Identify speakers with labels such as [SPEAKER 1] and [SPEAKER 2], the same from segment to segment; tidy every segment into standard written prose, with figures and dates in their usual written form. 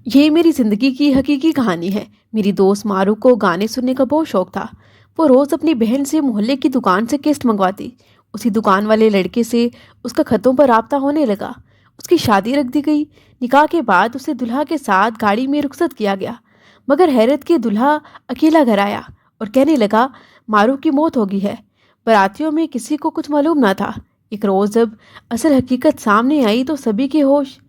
[SPEAKER 1] ये मेरी ज़िंदगी की हकीकी कहानी है। मेरी दोस्त मारू को गाने सुनने का बहुत शौक था। वो रोज़ अपनी बहन से मोहल्ले की दुकान से किस्त मंगवाती। उसी दुकान वाले लड़के से उसका खतों पर राब्ता होने लगा। उसकी शादी रख दी गई। निकाह के बाद उसे दुल्हा के साथ गाड़ी में रुखसत किया गया। मगर हैरत के दुल्हा अकेला घर आया और कहने लगा, मारू की मौत हो गई है। बारातियों में किसी को कुछ मालूम ना था। एक रोज़ जब असल हकीकत सामने आई तो सभी के होश।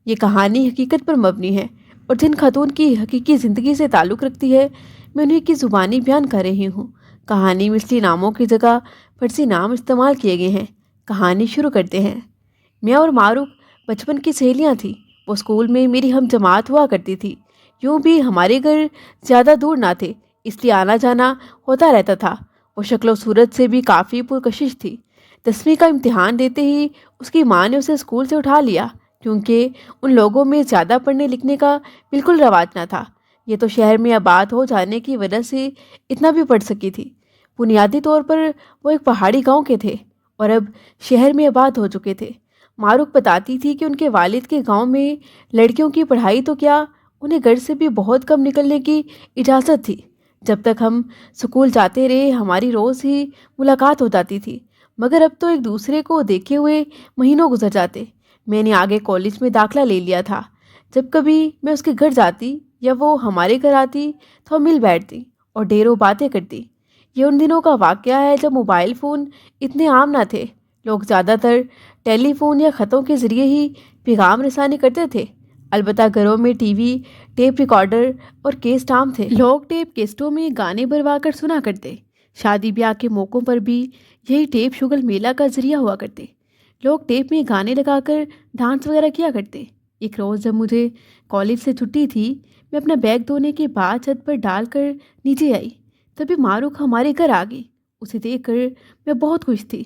[SPEAKER 1] ये कहानी हकीकत पर मबनी है और जिन खातून की हकीकी ज़िंदगी से ताल्लुक़ रखती है, मैं उन्हीं की ज़ुबानी बयान कर रही हूँ। कहानी में असली नामों की जगह फर्जी नाम इस्तेमाल किए गए हैं। कहानी शुरू करते हैं। मैं और मारूफ बचपन की सहेलियाँ थीं। वो स्कूल में मेरी हम जमात हुआ करती थी। यूँ भी हमारे घर ज़्यादा दूर ना थे, इसलिए आना जाना होता रहता था। वो शक्ल और सूरत से भी काफ़ी पुरकशिश थी। 10वीं का इम्तिहान देते ही उसकी माँ ने उसे स्कूल से उठा लिया, क्योंकि उन लोगों में ज़्यादा पढ़ने लिखने का बिल्कुल रवाज ना था। ये तो शहर में आबाद हो जाने की वजह से इतना भी पढ़ सकी थी। बुनियादी तौर पर वो एक पहाड़ी गांव के थे और अब शहर में आबाद हो चुके थे। मारूफ बताती थी कि उनके वालिद के गांव में लड़कियों की पढ़ाई तो क्या, उन्हें घर से भी बहुत कम निकलने की इजाज़त थी। जब तक हम स्कूल जाते रहे हमारी रोज़ ही मुलाकात हो जाती थी, मगर अब तो एक दूसरे को देखे हुए महीनों गुजर जाते। मैंने आगे कॉलेज में दाखिला ले लिया था। जब कभी मैं उसके घर जाती या वो हमारे घर आती तो हम मिल बैठती और ढेरों बातें करती। ये उन दिनों का वाक़या है जब मोबाइल फ़ोन इतने आम ना थे। लोग ज़्यादातर टेलीफोन या ख़तों के ज़रिए ही पैगाम रसानी करते थे। अलबत्ता घरों में टीवी, टेप रिकॉर्डर और केस्ट आम थे। लोग टेप केस्टों में गाने भरवा कर सुना करते। शादी ब्याह के मौक़ों पर भी यही टेप शुगल मेला का ज़रिया हुआ करते। लोग टेप में गाने लगाकर डांस वगैरह किया करते। एक रोज़ जब मुझे कॉलेज से छुट्टी थी, मैं अपना बैग धोने के बाद छत पर डालकर नीचे आई। तभी मारूख हमारे घर आ गई। उसे देखकर मैं बहुत खुश थी।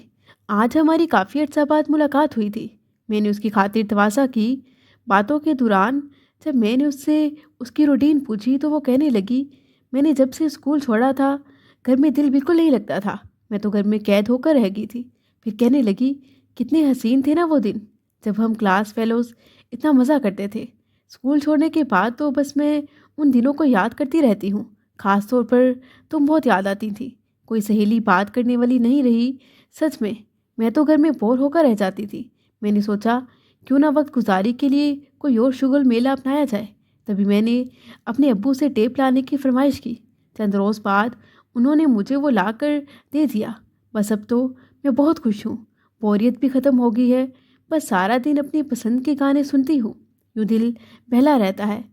[SPEAKER 1] आज हमारी काफ़ी अर्सा बाद मुलाकात हुई थी। मैंने उसकी खातिर तवाज़ा की। बातों के दौरान जब मैंने उससे उसकी रूटीन पूछी तो वो कहने लगी, मैंने जब से स्कूल छोड़ा था घर में दिल बिल्कुल नहीं लगता था। मैं तो घर में कैद होकर रह गई थी। फिर कहने लगी, कितने हसीन थे ना वो दिन जब हम क्लास फेलोज़ इतना मज़ा करते थे। स्कूल छोड़ने के बाद तो बस मैं उन दिनों को याद करती रहती हूँ। ख़ास तौर पर तुम बहुत याद आती थी। कोई सहेली बात करने वाली नहीं रही। सच में मैं तो घर में बोर होकर रह जाती थी। मैंने सोचा क्यों ना वक्त गुजारी के लिए कोई और शुगल मेला अपनाया जाए। तभी मैंने अपने अब्बू से टेप लाने की फरमाइश की। चंद रोज़ बाद उन्होंने मुझे वो ला कर दे दिया। बस अब तो मैं बहुत खुश हूँ। बोरियत भी ख़त्म हो गई है। बस सारा दिन अपनी पसंद के गाने सुनती हूँ। यूँ दिल बहला रहता है।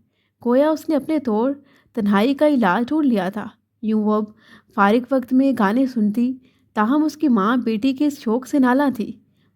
[SPEAKER 1] गोया उसने अपने तौर तन्हाई का इलाज ढूंढ लिया था। यूँ वो अब फारिग वक्त में गाने सुनती। ताहम उसकी माँ बेटी के इस शौक़ से नाला थी।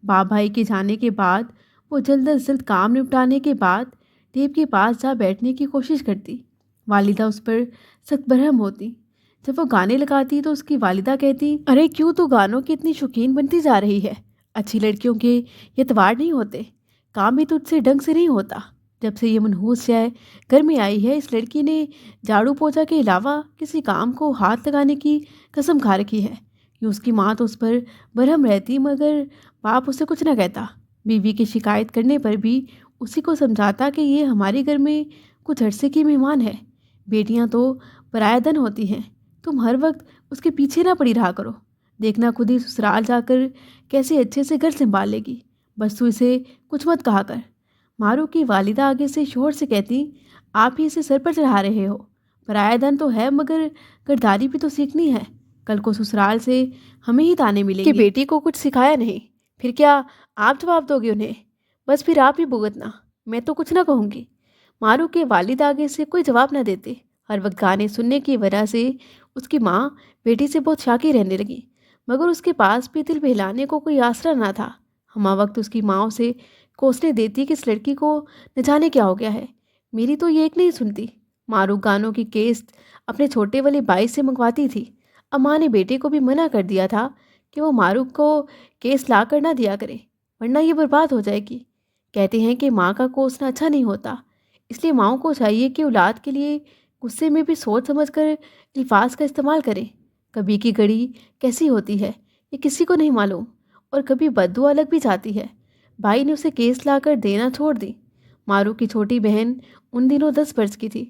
[SPEAKER 1] बाप भाई के जाने के बाद वो जल्द अज जल्द काम निपटाने के बाद टेप के पास जा बैठने की कोशिश करती। वालिदा उस पर सख्त बरहम होती। जब वो गाने लगाती तो उसकी वालिदा कहती, अरे क्यों तू गानों की इतनी शौकीन बनती जा रही है। अच्छी लड़कियों के ये त्वार नहीं होते। काम भी तुझसे ढंग से नहीं होता। जब से ये मनहूस शय घर में आई है, इस लड़की ने झाड़ू पोछा के अलावा किसी काम को हाथ लगाने की कसम खा रखी है। यूँ उसकी माँ तो उस पर बरहम रहती, मगर बाप उसे कुछ न कहता। बीवी की शिकायत करने पर भी उसी को समझाता कि ये हमारे घर में कुछ अरसे की मेहमान है। बेटियां तो पराया धन होती हैं। तुम हर वक्त उसके पीछे ना पड़ी रहा करो। देखना खुद ही ससुराल जाकर कैसे अच्छे से घर संभाल लेगी। बस तू इसे कुछ मत कहा कर। मारू की वालिदा आगे से शोर से कहती, आप ही इसे सर पर चढ़ा रहे हो। पराया धन तो है, मगर किरदारी भी तो सीखनी है। कल को ससुराल से हमें ही ताने मिलेंगे कि बेटी को कुछ सिखाया नहीं। फिर क्या आप जवाब दोगे उन्हें? बस फिर आप ही भुगतना। मैं तो कुछ ना कहूँगी। मारू के वालिद आगे से कोई जवाब न देते। हर वक्त गाने सुनने की वजह से उसकी माँ बेटी से बहुत शाकी रहने लगी, मगर उसके पास भी दिल बहलाने को कोई आसरा ना था। हमा वक्त उसकी माँ उसे कोसने देती कि इस लड़की को न जाने क्या हो गया है। मेरी तो ये एक नहीं सुनती। मारू गानों की केस्ट अपने छोटे वाले भाई से मंगवाती थी। अब माँ ने बेटे को भी मना कर दिया था कि वो मारू को केस ला कर ना दिया करे, वरना ये बर्बाद हो जाएगी। कहते हैं कि माँ का कोसना अच्छा नहीं होता, इसलिए माँओं को चाहिए कि औलाद के लिए गुस्से में भी सोच समझ कर अल्फाज का इस्तेमाल करें। कभी की घड़ी कैसी होती है ये किसी को नहीं मालूम, और कभी बद्दुआ लग भी जाती है। भाई ने उसे केस लाकर देना छोड़ दी। मारू की छोटी बहन उन दिनों 10 वर्ष की थी।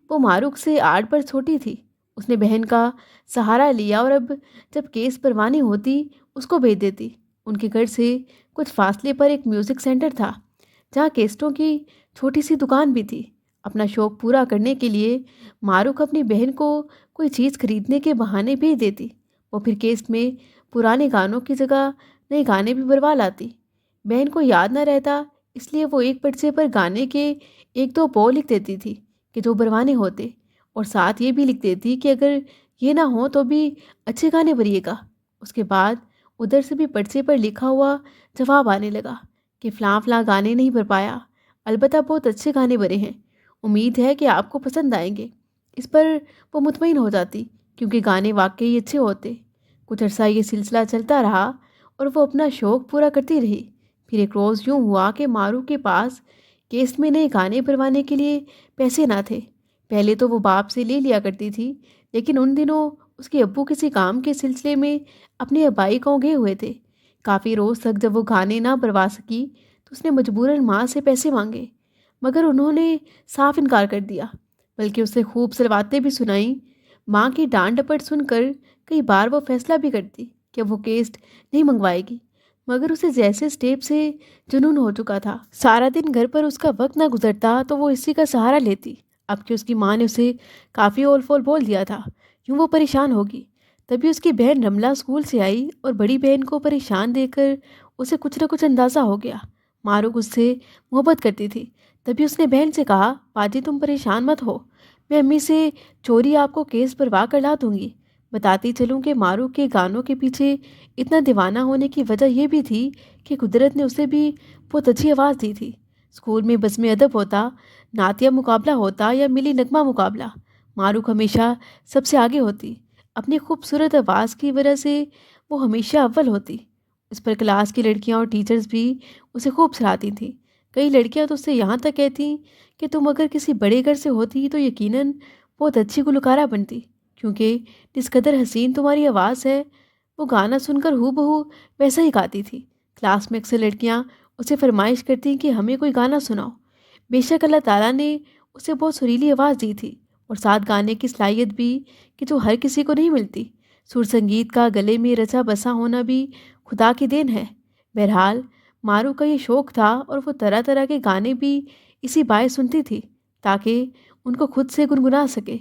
[SPEAKER 1] वो मारूक से 8 वर्ष छोटी थी। उसने बहन का सहारा लिया और अब जब केस परवानी होती उसको भेज देती। उनके घर से कुछ फासले पर एक म्यूज़िक सेंटर था, जहाँ केस्टों की छोटी सी दुकान भी थी। अपना शौक पूरा करने के लिए मारूक अपनी बहन को कोई चीज़ खरीदने के बहाने भेज देती। वो फिर केस्ट में पुराने गानों की जगह नए गाने भी भरवा लाती। बहन को याद न रहता, इसलिए वो एक पर्चे पर गाने के एक दो पौ लिख देती थी कि जो भरवाने होते, और साथ ये भी लिख देती कि अगर ये ना हो तो भी अच्छे गाने भरिएगा। उसके बाद उधर से भी पर्चे पर लिखा हुआ जवाब आने लगा कि फ़लाँ फ़लाँ गाने नहीं भर पाया, अलबत्ता बहुत अच्छे गाने भरे हैं, उम्मीद है कि आपको पसंद आएंगे। इस पर वो मुतमईन हो जाती, क्योंकि गाने वाकई अच्छे होते। कुछ अरसा ये सिलसिला चलता रहा और वो अपना शौक़ पूरा करती रही। फिर एक रोज़ यूँ हुआ कि मारू के पास केस में नए गाने भरवाने के लिए पैसे ना थे। पहले तो वो बाप से ले लिया करती थी, लेकिन उन दिनों उसके अब्बू किसी काम के सिलसिले में अपने अबाई गाँव गए हुए थे। काफ़ी रोज़ तक जब वो गाने ना भरवा सकी तो उसने मजबूरन माँ से पैसे मांगे, मगर उन्होंने साफ इनकार कर दिया, बल्कि उसे खूब सलवातें भी सुनाई। माँ की डांट डपट सुनकर कई बार वो फैसला भी करती कि वो केस्ट नहीं मंगवाएगी, मगर उसे जैसे स्टेप से जुनून हो चुका था। सारा दिन घर पर उसका वक्त ना गुजरता तो वो इसी का सहारा लेती। अब कि उसकी माँ ने उसे काफ़ी ओल फोल बोल दिया था, यूँ वो परेशान होगी। तभी उसकी बहन रमला स्कूल से आई और बड़ी बहन को परेशान देखकर उसे कुछ न कुछ अंदाज़ा हो गया। मारूक उससे मोहब्बत करती थी। तभी उसने बहन से कहा, पाजी तुम परेशान मत हो, मैं अम्मी से चोरी आपको केस भरवा कर ला दूंगी। बताती चलूँ कि मारूक के गानों के पीछे इतना दीवाना होने की वजह यह भी थी कि कुदरत ने उसे भी बहुत अच्छी आवाज़ दी थी। स्कूल में बज़्म अदब होता, नातिया मुकाबला होता या मिली नगमा मुकाबला, मारूक हमेशा सबसे आगे होती। अपनी खूबसूरत आवाज़ की वजह से वो हमेशा अव्वल होती। इस पर क्लास की लड़कियां और टीचर्स भी उसे खूब सराहती थीं। कई लड़कियां तो उससे यहाँ तक कहती कि तुम अगर किसी बड़े घर से होती तो यकीनन बहुत अच्छी गुलकारा बनती, क्योंकि जिस कदर हसीन तुम्हारी आवाज़ है, वो गाना सुनकर हूबहू वैसा ही गाती थी। क्लास में अक्सर लड़कियां उसे फरमाइश करती कि हमें कोई गाना सुनाओ। बेशक अल्लाह ताला ने उसे बहुत सुरीली आवाज़ दी थी और साथ गाने की सलाहियत भी कि जो हर किसी को नहीं मिलती। सुर संगीत का गले में रचा बसा होना भी खुदा की देन है। बहरहाल मारू का ये शौक़ था और वो तरह तरह के गाने भी इसी बाय सुनती थी ताकि उनको खुद से गुनगुना सके।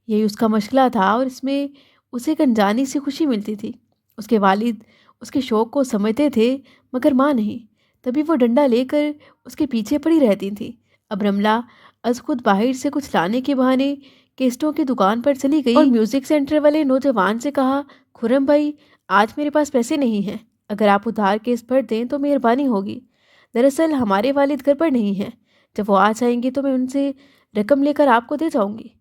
[SPEAKER 1] यही उसका मशगला था और इसमें उसे एक अनजानी सी खुशी मिलती थी। उसके वालिद उसके शौक़ को समझते थे, मगर माँ नहीं। तभी वो डंडा लेकर उसके पीछे पड़ी रहती थी। अब रमला अज खुद बाहर से कुछ लाने के बहाने केस्टों की दुकान पर चली गई और म्यूज़िक सेंटर वाले नौजवान से कहा, खुरम भाई, आज मेरे पास पैसे नहीं हैं, अगर आप उधार केस भर दें तो मेहरबानी होगी। दरअसल हमारे वालिद घर पर नहीं हैं, जब वो आ जाएंगे तो मैं उनसे रकम लेकर आपको दे जाऊंगी।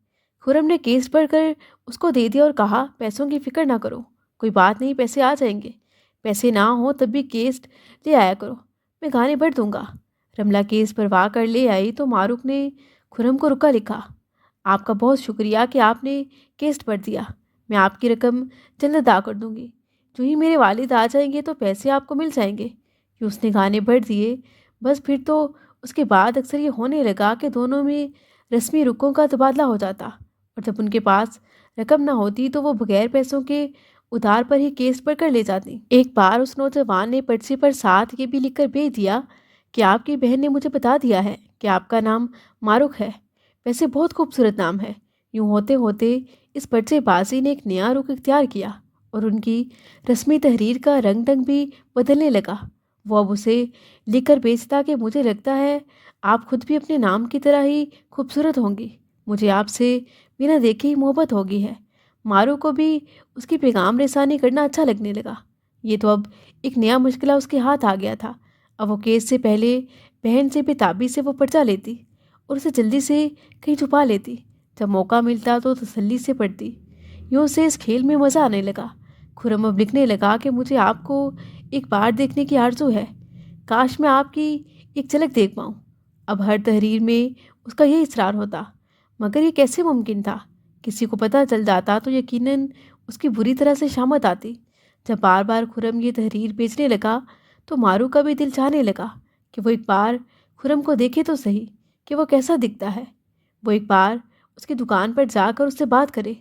[SPEAKER 1] खुरम ने केस भरकर उसको दे दिया और कहा, पैसों की फिक्र ना करो, कोई बात नहीं, पैसे आ जाएंगे। पैसे ना हो तब भी केस ले आया करो, मैं गाने भर दूंगा। रमला केस भरवा कर ले आई तो मारूक ने खुरम को रुका लिखा, आपका बहुत शुक्रिया कि आपने केस भर दिया, मैं आपकी रकम जल्द अदा कर दूंगी। जो ही मेरे वालिद आ जाएंगे तो पैसे आपको मिल जाएंगे। कि उसने गाने भर दिए। बस फिर तो उसके बाद अक्सर ये होने लगा कि दोनों में रस्मी रुकों का तबादला हो जाता, और जब उनके पास रकम ना होती तो वो बगैर पैसों के उधार पर ही केस पर कर ले जाती। एक बार उस नौजवान ने पर्ची पर साथ ये भी लिखकर भेज दिया कि आपकी बहन ने मुझे बता दिया है कि आपका नाम मारूक है। वैसे बहुत खूबसूरत नाम है। यूँ होते होते इस पर्चेबाजी ने एक नया रुख इख्तियार किया और उनकी रस्मी तहरीर का रंग ढंग भी बदलने लगा। वो अब उसे लिखकर भेजता कि मुझे लगता है आप खुद भी अपने नाम की तरह ही खूबसूरत होंगी, मुझे आपसे बिना देखे ही मोहब्बत होगी है। मारू को भी उसकी पैगाम रसानी करना अच्छा लगने लगा। ये तो अब एक नया मुश्किल उसके हाथ आ गया था। अब वो केस से पहले बहन से बेताबी से वो पर्चा लेती और उसे जल्दी से कहीं छुपा लेती। जब मौका मिलता तो तसल्ली से पढ़ती। यूँ से इस खेल में मज़ा आने लगा। खुरम अब लिखने लगा कि मुझे आपको एक बार देखने की आरज़ू है, काश मैं आपकी एक झलक देख पाऊँ। अब हर तहरीर में उसका यही इसरार होता, मगर ये कैसे मुमकिन था? किसी को पता चल जाता तो यकीनन उसकी बुरी तरह से शामत आती। जब बार बार खुरम ये तहरीर बेचने लगा तो मारू का भी दिल चाहने लगा कि वो एक बार खुरम को देखे तो सही। کہ وہ کیسا دکھتا ہے، وہ ایک بار اس کی دکان پر جا کر اس سے بات کرے،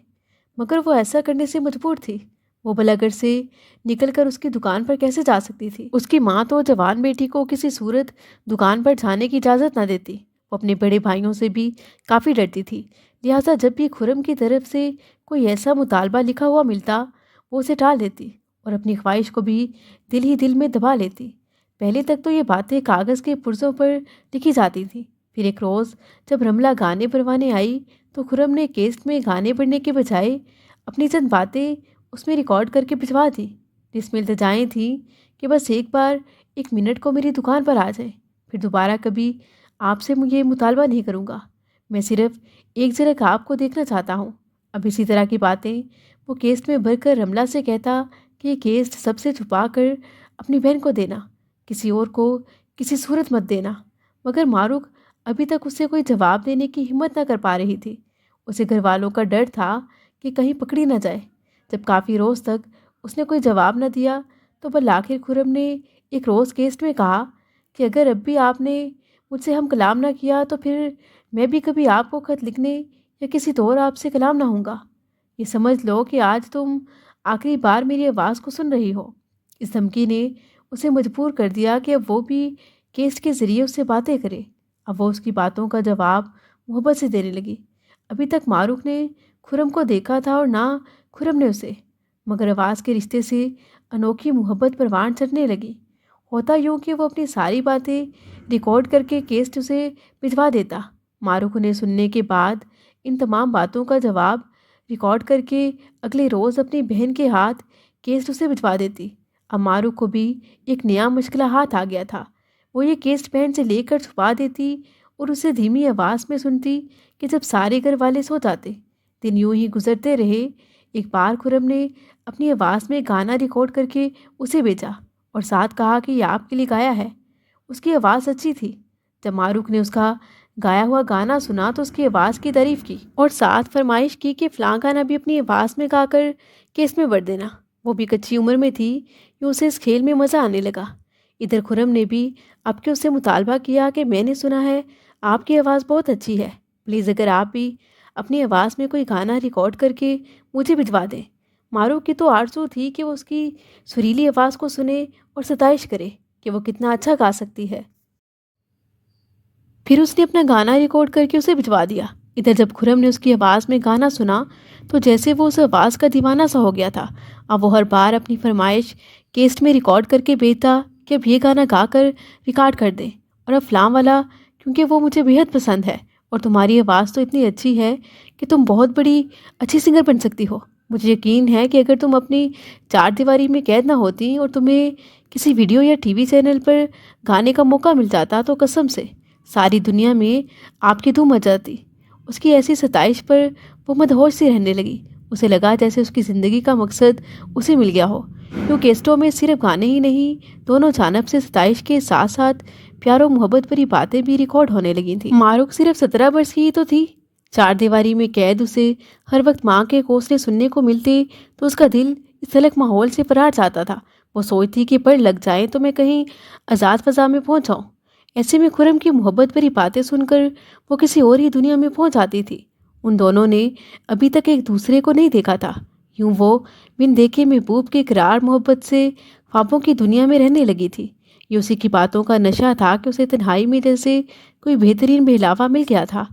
[SPEAKER 1] مگر وہ ایسا کرنے سے مجبور تھی۔ وہ بھلا گھر سے نکل کر اس کی دکان پر کیسے جا سکتی تھی؟ اس کی ماں تو جوان بیٹی کو کسی صورت دکان پر جانے کی اجازت نہ دیتی۔ وہ اپنے بڑے بھائیوں سے بھی کافی ڈرتی تھی، لہٰذا جب بھی خرم کی طرف سے کوئی ایسا مطالبہ لکھا ہوا ملتا وہ اسے ٹال دیتی اور اپنی خواہش کو بھی دل ہی دل میں دبا لیتی۔ پہلے تک تو یہ باتیں کاغذ کے پرزوں پر لکھی جاتی تھیں، پھر ایک روز جب رملہ گانے بنوانے آئی تو خرم نے کیسٹ میں گانے پڑھنے کے بجائے اپنی چند باتیں اس میں ریکارڈ کر کے بھجوا دی، جس میں التجائیں تھیں کہ بس ایک بار 1 منٹ کو میری دکان پر آ جائیں، پھر دوبارہ کبھی آپ سے یہ مطالبہ نہیں کروں گا، میں صرف ایک جھلک آپ کو دیکھنا چاہتا ہوں۔ اب اسی طرح کی باتیں وہ کیسٹ میں بھر کر رملہ سے کہتا کہ یہ کیسٹ سب سے چھپا کر اپنی بہن کو دینا، کسی اور کو کسی صورت مت دینا، مگر معروف ابھی تک اسے کوئی جواب دینے کی ہمت نہ کر پا رہی تھی۔ اسے گھر والوں کا ڈر تھا کہ کہیں پکڑی نہ جائے۔ جب کافی روز تک اس نے کوئی جواب نہ دیا تو بالآخر خرم نے ایک روز کیسٹ میں کہا کہ اگر اب بھی آپ نے مجھ سے ہم کلام نہ کیا تو پھر میں بھی کبھی آپ کو خط لکھنے یا کسی طور آپ سے کلام نہ ہوں گا۔ یہ سمجھ لو کہ آج تم آخری بار میری آواز کو سن رہی ہو۔ اس دھمکی نے اسے مجبور کر دیا کہ اب وہ بھی کیسٹ کے ذریعے اس سے باتیں کرے۔ اب وہ اس کی باتوں کا جواب محبت سے دینے لگی۔ ابھی تک معروف نے خرم کو دیکھا تھا اور نہ خرم نے اسے، مگر آواز کے رشتے سے انوکھی محبت پروان چڑھنے لگی۔ ہوتا یوں کہ وہ اپنی ساری باتیں ریکارڈ کر کے کیسٹ اسے بھجوا دیتا۔ معروف انہیں سننے کے بعد ان تمام باتوں کا جواب ریکارڈ کر کے اگلے روز اپنی بہن کے ہاتھ کیسٹ اسے بھجوا دیتی۔ اب معروف کو بھی ایک نیا مشغلہ ہاتھ آ گیا تھا۔ وہ یہ کیسٹ بہن سے لے کر چھپا دیتی اور اسے دھیمی آواز میں سنتی کہ جب سارے گھر والے سو جاتے۔ دن یوں ہی گزرتے رہے۔ ایک بار خرم نے اپنی آواز میں گانا ریکارڈ کر کے اسے بھیجا اور ساتھ کہا کہ یہ آپ کے لیے گایا ہے۔ اس کی آواز اچھی تھی۔ جب معروف نے اس کا گایا ہوا گانا سنا تو اس کی آواز کی تعریف کی اور ساتھ فرمائش کی کہ فلاں گانا بھی اپنی آواز میں گا کر کیس میں بھر دینا۔ وہ بھی کچی عمر میں تھی، یوں اسے اس کھیل میں مزہ آنے لگا۔ ادھر خرم نے بھی اب کے اس سے مطالبہ کیا کہ میں نے سنا ہے آپ کی آواز بہت اچھی ہے، پلیز اگر آپ بھی اپنی آواز میں کوئی گانا ریکارڈ کر کے مجھے بھجوا دیں۔ معروف کی تو آرزو تھی کہ وہ اس کی سریلی آواز کو سنے اور ستائش کرے کہ وہ کتنا اچھا گا سکتی ہے۔ پھر اس نے اپنا گانا ریکارڈ کر کے اسے بھجوا دیا۔ ادھر جب خرم نے اس کی آواز میں گانا سنا تو جیسے وہ اس آواز کا دیوانہ سا ہو گیا تھا۔ اب وہ ہر بار اپنی فرمائش کیسٹ میں ریکارڈ کر کے بھیجتا کہ اب یہ گانا گا کر ریکارڈ کر دیں، اور اب فلاں والا کیونکہ وہ مجھے بےحد پسند ہے اور تمہاری آواز تو اتنی اچھی ہے کہ تم بہت بڑی اچھی سنگر بن سکتی ہو۔ مجھے یقین ہے کہ اگر تم اپنی 4 دیواری میں قید نہ ہوتی اور تمہیں کسی ویڈیو یا ٹی وی چینل پر گانے کا موقع مل جاتا تو قسم سے ساری دنیا میں آپ کی دھوم مچ جاتی۔ اس کی ایسی ستائش پر وہ مدہوش سی رہنے لگی۔ اسے لگا جیسے اس کی زندگی کا مقصد اسے مل گیا ہو۔ کیوں کیسٹوں میں صرف گانے ہی نہیں، دونوں جانب سے ستائش کے ساتھ ساتھ پیار و محبت بھری باتیں بھی ریکارڈ ہونے لگی تھیں۔ معروف صرف 17 برس کی ہی تو تھی۔ 4 دیواری میں قید اسے ہر وقت ماں کے کوسلے سننے کو ملتے تو اس کا دل اس الگ ماحول سے فرار جاتا تھا۔ وہ سوچتی کہ پڑھ لگ جائیں تو میں کہیں آزاد فضا میں پہنچ جاؤں۔ ایسے میں خرم کی محبت بھری باتیں سن کر وہ کسی اور ہی دنیا میں پہنچ جاتی تھی۔ ان دونوں نے ابھی تک ایک دوسرے کو نہیں دیکھا تھا، یوں وہ بن دیکھے محبوب کے قرار محبت سے خوابوں کی دنیا میں رہنے لگی تھی۔ یہ اسی کی باتوں کا نشہ تھا کہ اسے تنہائی میں جیسے کوئی بہترین بہلاوا مل گیا تھا۔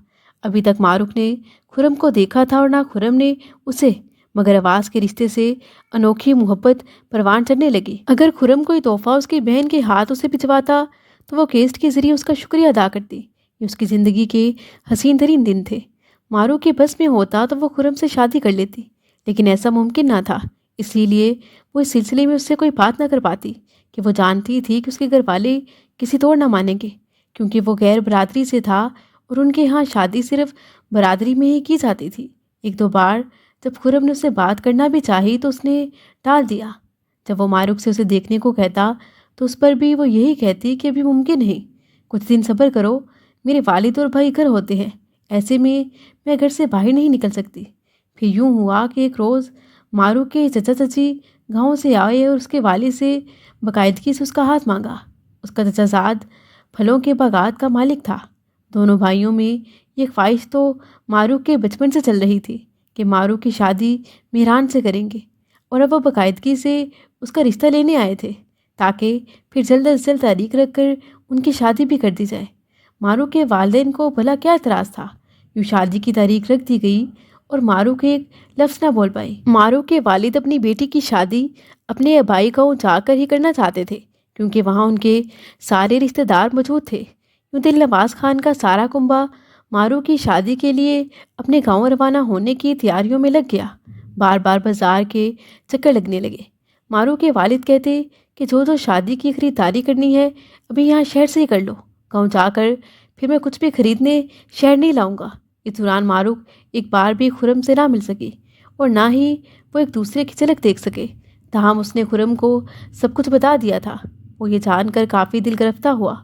[SPEAKER 1] ابھی تک معروف نے خرم کو دیکھا تھا اور نہ خرم نے اسے، مگر آواز کے رشتے سے انوکھی محبت پروان چڑھنے لگی۔ اگر خرم کوئی تحفہ اس کی بہن کے ہاتھ اسے بھجواتا تو وہ کیسٹ کے ذریعے اس کا شکریہ ادا کرتی۔ یہ اس کی زندگی کے حسین ترین دن تھے۔ معروف کے بس میں ہوتا تو وہ خرم سے شادی کر لیتی، لیکن ایسا ممکن نہ تھا، اس لیے وہ اس سلسلے میں اس سے کوئی بات نہ کر پاتی کہ وہ جانتی تھی کہ اس کے گھر والے کسی طور نہ مانیں گے، کیونکہ وہ غیر برادری سے تھا اور ان کے ہاں شادی صرف برادری میں ہی کی جاتی تھی۔ 1-2 بار جب خرم نے اس سے بات کرنا بھی چاہی تو اس نے ٹال دیا۔ جب وہ معروف سے اسے دیکھنے کو کہتا تو اس پر بھی وہ یہی کہتی کہ ابھی ممکن نہیں، کچھ دن صبر کرو، میرے والد اور بھائی گھر ہوتے ہیں، ایسے میں گھر سے باہر نہیں نکل سکتی۔ پھر یوں ہوا کہ ایک روز معروف کے چچا چچی گاؤں سے آئے اور اس کے والد سے باقاعدگی سے اس کا ہاتھ مانگا۔ اس کا چچا زاد پھلوں کے باغات کا مالک تھا۔ दोनों भाइयों में ये ख्वाहिश तो मारूक के बचपन से चल रही थी कि मारूक की शादी मेहरान से करेंगे, और अब वो बाकायदगी से उसका रिश्ता लेने आए थे ताकि फिर जल्द अज जल्द तारीख रख कर उनकी शादी भी कर दी जाए। मारूक के वालिदैन को भला क्या एतराज़ था। यूँ शादी की तारीख रख दी गई और मारूक एक लफ्ज़ ना बोल पाई। मारूक के वालिद अपनी बेटी की शादी अपने आबाई गाँव जाकर ही करना चाहते थे, क्योंकि वहाँ उनके सारे रिश्तेदार मौजूद थे। यूँ दिलनवाज खान का सारा कुंबा मारू की शादी के लिए अपने गांव रवाना होने की तैयारियों में लग गया। बार बार बाजार के चक्कर लगने लगे। मारू के वालिद कहते कि जो शादी की खरीदारी करनी है अभी यहाँ शहर से ही कर लो, गांव जाकर फिर मैं कुछ भी खरीदने शहर नहीं लाऊंगा। इस दौरान मारूक एक बार भी खुरम से ना मिल सकी और ना ही वो एक दूसरे की झलक देख सके। ताहम उसने खुरम को सब कुछ बता दिया था। वो ये जानकर काफ़ी दिल गिरफ्तार हुआ।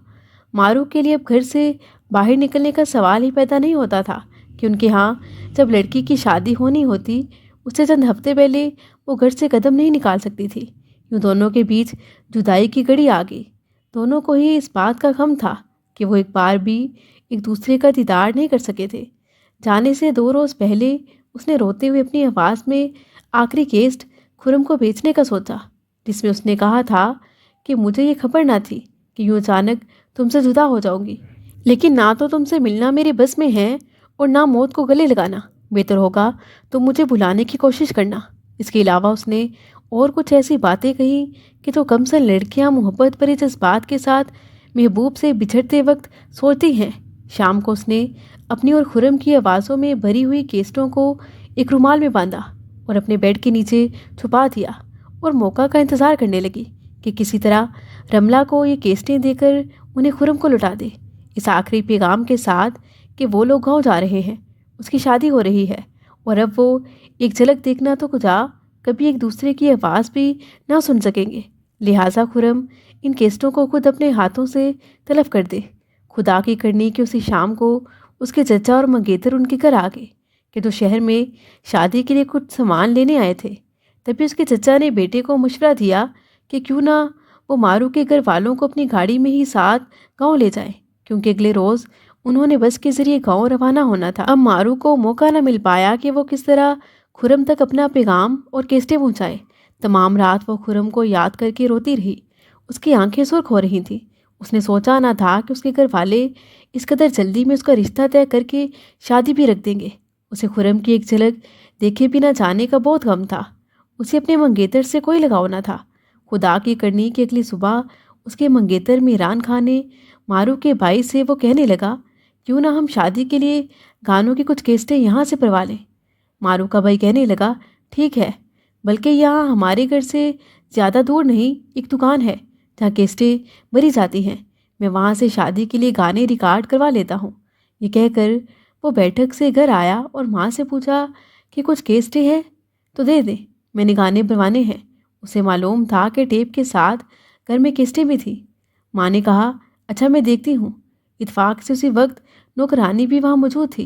[SPEAKER 1] मारूक के लिए अब घर से बाहर निकलने का सवाल ही पैदा नहीं होता था कि उनके यहाँ जब लड़की की शादी होनी होती उससे चंद हफ्ते पहले वो घर से कदम नहीं निकाल सकती थी। यूँ दोनों के बीच जुदाई की घड़ी आ गई। दोनों को ही इस बात का गम था कि वो एक बार भी एक दूसरे का दीदार नहीं कर सके थे। जाने से 2 रोज़ पहले उसने रोते हुए अपनी आवाज़ में आखिरी केस्ट खुरम को बेचने का सोचा, जिसमें उसने कहा था कि मुझे ये खबर ना थी कि यूँ अचानक तुमसे जुदा हो जाऊंगी, लेकिन ना तो तुमसे मिलना मेरे बस में है और ना मौत को गले लगाना। बेहतर होगा तो मुझे भुलाने की कोशिश करना। इसके अलावा उसने और कुछ ऐसी बातें कही कि जो कमसल लड़कियां मोहब्बत भरे जज्बात के साथ महबूब से बिछड़ते वक्त सोचती हैं। शाम को उसने अपनी और खुरम की आवाज़ों में भरी हुई केस्टों को एक रुमाल में बांधा और अपने बेड के नीचे छुपा दिया और मौका का इंतज़ार करने लगी कि किसी तरह रमला को ये केस्टें देकर उन्हें खुरम को लौटा दे, इस आखिरी पैगाम के साथ कि वो लोग गाँव जा रहे हैं, उसकी शादी हो रही है और अब वो एक झलक देखना तो कुछ कभी एक दूसरे की आवाज़ भी ना सुन सकेंगे। लिहाजा खुरम इन केस्टों को खुद अपने हाथों से तलब कर दे। खुदा की करनी कि उसी शाम को उसके चचा और मंगेतर उनके घर आ गए कि जो शहर में शादी के लिए कुछ सामान लेने आए थे। तभी उसके चचा ने बेटे को मशवरा दिया कि क्यों ना वो मारू के घर वालों को अपनी गाड़ी में ही साथ गाँव ले जाए, क्योंकि अगले रोज़ उन्होंने बस के ज़रिए गाँव रवाना होना था। अब मारू को मौका न मिल पाया कि वो किस तरह खुरम तक अपना पैगाम और केस्टें पहुँचाए। तमाम रात वो खुरम को याद करके रोती रही। उसकी आंखें सुर्ख हो रही थीं। उसने सोचा ना था कि उसके घर वाले इस कदर जल्दी में उसका रिश्ता तय करके शादी भी रख देंगे। उसे खुरम की एक झलक देखे बिना जाने का बहुत गम था। उसे अपने मंगेतर से कोई लगाव न था। खुदा की करनी की अगली सुबह उसके मंगेतर मेहरान खान ने मारू के भाई से वो कहने लगा, क्यों ना हम शादी के लिए गानों की कुछ केस्टें यहाँ से परवा लें। मारू का भाई कहने लगा, ठीक है, बल्कि यहाँ हमारे घर से ज़्यादा दूर नहीं एक दुकान है जहाँ केस्टें भरी जाती हैं, मैं वहाँ से शादी के लिए गाने रिकॉर्ड करवा लेता हूँ। ये कहकर वो बैठक से घर आया और माँ से पूछा कि कुछ केस्टें हैं तो दे दें, मैंने गाने बनवाने हैं। उसे मालूम था कि टेप के साथ घर में केस्टें भी थी। माँ ने कहा, अच्छा मैं देखती हूँ। इत्फाक से उसी वक्त नौकरानी भी वहाँ मौजूद थी।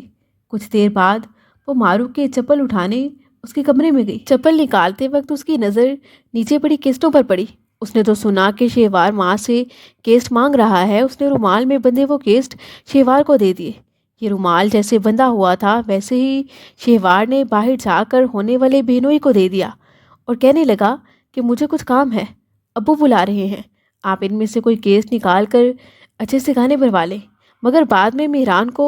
[SPEAKER 1] कुछ देर बाद वो मारू के चप्पल उठाने उसके कमरे में गई। चप्पल निकालते वक्त उसकी नज़र नीचे पड़ी केस्टों पर पड़ी। उसने तो सुना कि शेवार माँ से केस्ट मांग रहा है। उसने रुमाल में बंधे वो केस्ट शेवार को दे दिए। ये रुमाल जैसे बंधा हुआ था वैसे ही शेवार ने बाहर जाकर होने वाले बहनोई को दे दिया और कहने लगा कि मुझे कुछ काम है, अब्बू बुला रहे हैं, आप इनमें से कोई केस निकाल कर अच्छे से गाने भरवा लें। मगर बाद में मेहरान को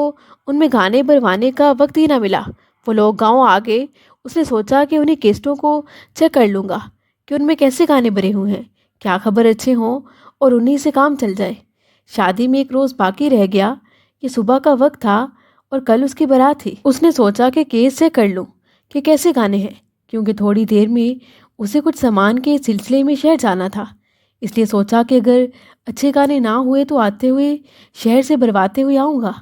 [SPEAKER 1] उनमें गाने भरवाने का वक्त ही ना मिला। वो लोग गांव आ गए। उसने सोचा कि उन्हीं केस्टों को चेक कर लूँगा कि उनमें कैसे गाने भरे हुए हैं, क्या खबर अच्छे हों और उन्हीं से काम चल जाए। शादी में एक रोज़ बाकी रह गया। ये सुबह का वक्त था और कल उसकी बारात थी। उसने सोचा कि केस चेक कर लूँ कि कैसे गाने हैं, क्योंकि थोड़ी देर में उसे कुछ सामान के सिलसिले में शहर जाना था। इसलिए सोचा कि अगर अच्छे गाने ना हुए तो आते हुए शहर से भरवाते हुए आऊँगा।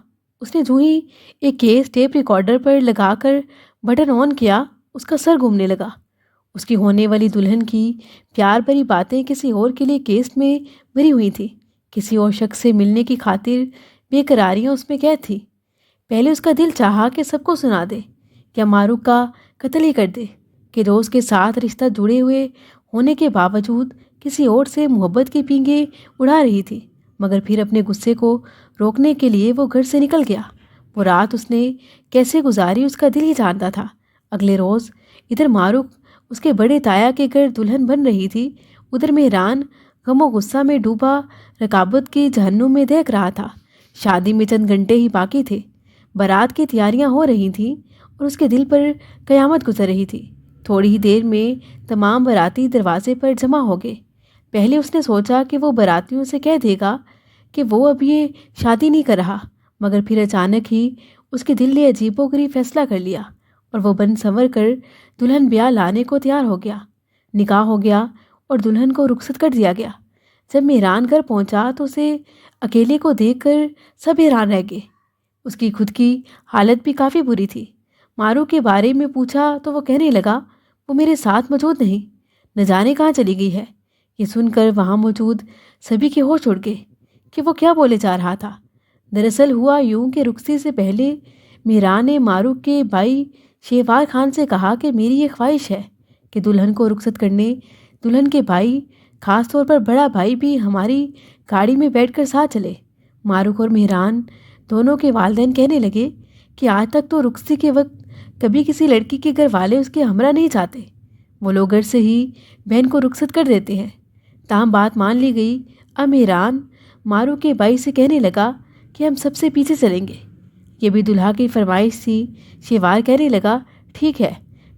[SPEAKER 1] उसने जो ही एक केस टेप रिकॉर्डर पर लगाकर बटन ऑन किया, उसका सर घूमने लगा। उसकी होने वाली दुल्हन की प्यार भरी बातें किसी और के लिए केस में भरी हुई थी। किसी और शख्स से मिलने की खातिर बेकरारियाँ उसमें कैद थी। पहले उसका दिल चाहा कि सबको सुना दे, क्या मारू का कत्ल ही कर दे कि दोस्त के साथ रिश्ता जुड़े हुए होने के बावजूद किसी और से मोहब्बत की पींगे उड़ा रही थी। مگر پھر اپنے غصے کو روکنے کے لیے وہ گھر سے نکل گیا۔ وہ رات اس نے کیسے گزاری اس کا دل ہی جانتا تھا۔ اگلے روز ادھر ماروک اس کے بڑے تایا کے گھر دلہن بن رہی تھی، ادھر مہران غم و غصہ میں ڈوبا رکابت کی جہنم میں دیکھ رہا تھا۔ شادی میں چند گھنٹے ہی باقی تھے، بارات کی تیاریاں ہو رہی تھیں اور اس کے دل پر قیامت گزر رہی تھی۔ تھوڑی ہی دیر میں تمام باراتی دروازے پر جمع ہو گئے۔ پہلے اس نے سوچا کہ وہ باراتیوں سے کہہ دے گا کہ وہ اب یہ شادی نہیں کر رہا، مگر پھر اچانک ہی اس کے دل نے عجیب و غریب فیصلہ کر لیا اور وہ بن سنور کر دلہن بیاہ لانے کو تیار ہو گیا۔ نکاح ہو گیا اور دلہن کو رخصت کر دیا گیا۔ جب مہران گھر پہنچا تو اسے اکیلے کو دیکھ کر سب حیران رہ گئے۔ اس کی خود کی حالت بھی کافی بری تھی۔ مارو کے بارے میں پوچھا تو وہ کہنے لگا، وہ میرے ساتھ موجود نہیں، نہ جانے کہاں چلی گئی ہے۔ یہ سن کر وہاں موجود سبھی کے ہوش اڑ گئے کہ وہ کیا بولے جا رہا تھا۔ دراصل ہوا یوں کہ رخصتی سے پہلے مہران نے مارو کے بھائی شہوار خان سے کہا کہ میری یہ خواہش ہے کہ دلہن کو رخصت کرنے دلہن کے بھائی، خاص طور پر بڑا بھائی بھی ہماری گاڑی میں بیٹھ کر ساتھ چلے۔ ماروک اور مہران دونوں کے والدین کہنے لگے کہ آج تک تو رخصتی کے وقت کبھی کسی لڑکی کے گھر والے اس کے ہمراہ نہیں چاہتے، وہ لوگ گھر سے ہی بہن کو رخصت کر دیتے ہیں۔ تاہم بات مان لی گئی۔ اب مہران مارو کے بھائی سے کہنے لگا کہ ہم سب سے پیچھے چلیں گے، یہ بھی دلہا کی فرمائش تھی۔ شہوار کہنے لگا، ٹھیک ہے،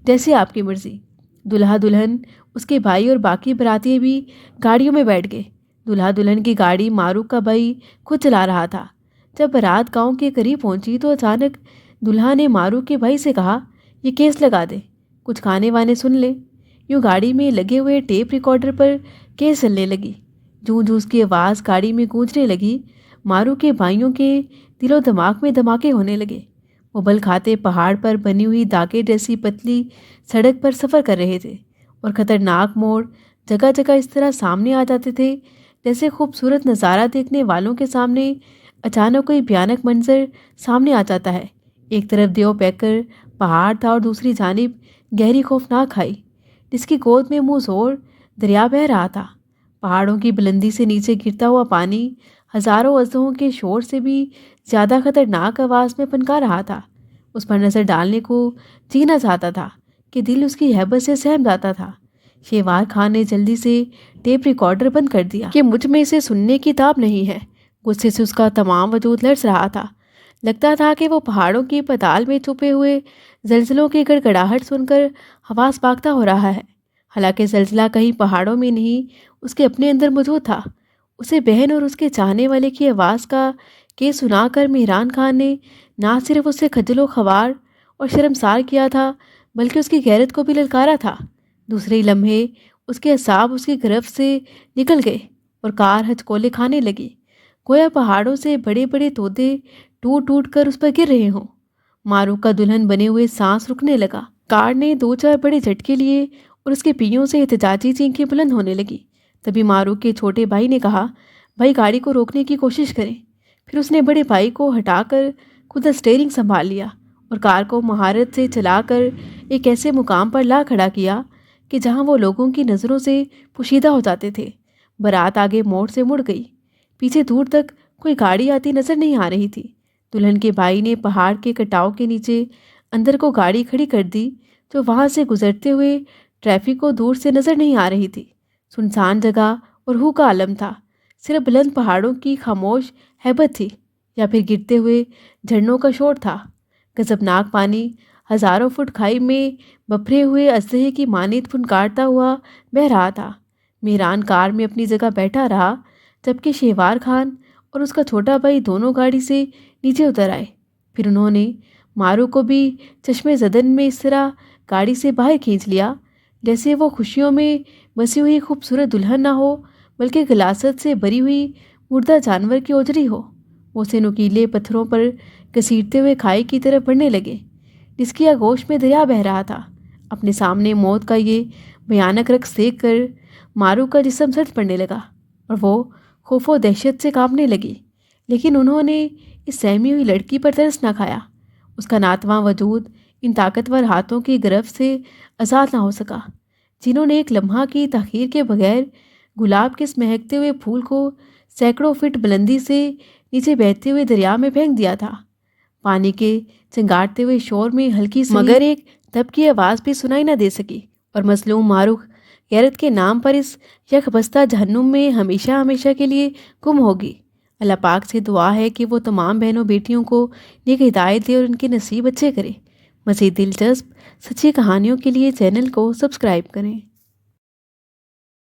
[SPEAKER 1] جیسے آپ کی مرضی۔ دلہا دلہن، اس کے بھائی اور باقی باراتی بھی گاڑیوں میں بیٹھ گئے۔ دلہا دلہن کی گاڑی مارو کا بھائی خود چلا رہا تھا۔ جب بارات گاؤں کے قریب پہنچی تو اچانک دلہا نے مارو کے بھائی سے کہا، یہ کیس لگا دے، کچھ گانے وانے سن لے۔ یوں گاڑی میں لگے ہوئے ٹیپ ریکارڈر پر کیس چلنے لگی۔ جوں جوں اس کی آواز گاڑی میں گونجنے لگی، مارو کے بھائیوں کے دل و دماغ میں دھماکے ہونے لگے۔ وہ بل کھاتے پہاڑ پر بنی ہوئی داغے جیسی پتلی سڑک پر سفر کر رہے تھے اور خطرناک موڑ جگہ جگہ اس طرح سامنے آ جاتے تھے جیسے خوبصورت نظارہ دیکھنے والوں کے سامنے اچانک کوئی بھیانک منظر سامنے آ جاتا ہے۔ ایک طرف دیو پیکر پہاڑ تھا اور دوسری جانب گہری خوفناک کھائی جس کی گود میں منہ زور دریا بہہ رہا تھا۔ پہاڑوں کی بلندی سے نیچے گرتا ہوا پانی ہزاروں اژدہوں کے شور سے بھی زیادہ خطرناک آواز میں پنکا رہا تھا۔ اس پر نظر ڈالنے کو جی نہ چاہتا تھا کہ دل اس کی ہیبت سے سہم جاتا تھا۔ شہوار خان نے جلدی سے ٹیپ ریکارڈر بند کر دیا کہ مجھ میں اسے سننے کی تاب نہیں ہے۔ غصے سے اس کا تمام وجود لرز رہا تھا۔ لگتا تھا کہ وہ پہاڑوں کی پتال میں چھپے ہوئے زلزلوں کی گڑگڑاہٹ سن کر حواس باختہ ہو رہا ہے۔ حالانکہ زلزلہ کہیں پہاڑوں میں نہیں، اس کے اپنے اندر موجود تھا۔ اسے بہن اور اس کے چاہنے والے کی آواز کا کیس سنا کر مہران خان نے نہ صرف اسے خجل و خوار اور شرمسار کیا تھا بلکہ اس کی غیرت کو بھی للکارا تھا۔ دوسرے ہی لمحے اس کے اعصاب اس کی گرفت سے نکل گئے اور کار ہچکولے کھانے لگی، گویا پہاڑوں سے بڑے بڑے تودے ٹوٹ ٹوٹ کر اس پر گر رہے ہوں۔ مارو کا دلہن بنے ہوئے سانس رکنے لگا۔ کار نے دو چار بڑے جھٹکے لیے اور اس کے پہیوں سے احتجاجی چینخیں بلند ہونے لگی۔ تبھی مارو کے چھوٹے بھائی نے کہا، بھائی گاڑی کو روکنے کی کوشش کریں۔ پھر اس نے بڑے بھائی کو ہٹا کر خود اسٹیئرنگ سنبھال لیا اور کار کو مہارت سے چلا کر ایک ایسے مقام پر لا کھڑا کیا کہ جہاں وہ لوگوں کی نظروں سے پوشیدہ ہو جاتے تھے۔ بارات آگے موڑ سے مڑ گئی، پیچھے دور تک کوئی گاڑی آتی نظر نہیں آ رہی تھی۔ دلہن کے بھائی نے پہاڑ کے کٹاؤ کے نیچے اندر کو گاڑی کھڑی کر دی جو وہاں سے گزرتے ہوئے ٹریفک کو دور سے نظر نہیں آ رہی تھی۔ سنسان جگہ اور ہو کا عالم تھا، صرف بلند پہاڑوں کی خاموش ہیبت تھی یا پھر گرتے ہوئے جھرنوں کا شور تھا۔ غضبناک پانی ہزاروں فٹ کھائی میں بپھرے ہوئے اژدہے کی مانند پھنکارتا ہوا بہہ رہا تھا۔ مہران کار میں اپنی جگہ بیٹھا رہا جبکہ شہوار خان اور اس کا چھوٹا بھائی دونوں گاڑی سے نیچے اتر آئے۔ پھر انہوں نے مارو کو بھی چشمے زدن میں اس طرح گاڑی سے باہر کھینچ لیا جیسے وہ خوشیوں میں بسی ہوئی خوبصورت دلہن نہ ہو بلکہ غلاظت سے بری ہوئی مردہ جانور کی اوجری ہو۔ وہ اسے نوکیلے پتھروں پر گھسیٹتے ہوئے کھائی کی طرف بڑھنے لگے جس کی آغوش میں دریا بہہ رہا تھا۔ اپنے سامنے موت کا یہ بھیانک رقص دیکھ کر مارو کا جسم سرد پڑنے لگا اور وہ خوف و دہشت سے کانپنے لگی، لیکن انہوں نے اس سہمی ہوئی لڑکی پر ترس نہ کھایا۔ اس کا ناتواں وجود ان طاقتور ہاتھوں کی گرفت سے آزاد نہ ہو سکا جنہوں نے ایک لمحہ کی تاخیر کے بغیر گلاب کے اس مہکتے ہوئے پھول کو सैकड़ों फीट बुलंदी से नीचे बहते हुए दरिया में फेंक दिया था। पानी के चिंगारते हुए शोर में हल्की सी मगर एक दब की आवाज़ भी सुनाई न दे सकी और मजलूम मारूख गैरत के नाम पर इस यकबस्ता जहन्नुम में हमेशा हमेशा के लिए गुम होगी। अल्लाह पाक से दुआ है कि वो तमाम बहनों बेटियों को नेक हिदायत दे और उनके नसीब अच्छे करे। मज़ीद दिलचस्प सच्ची कहानियों के लिए चैनल को सब्सक्राइब करें।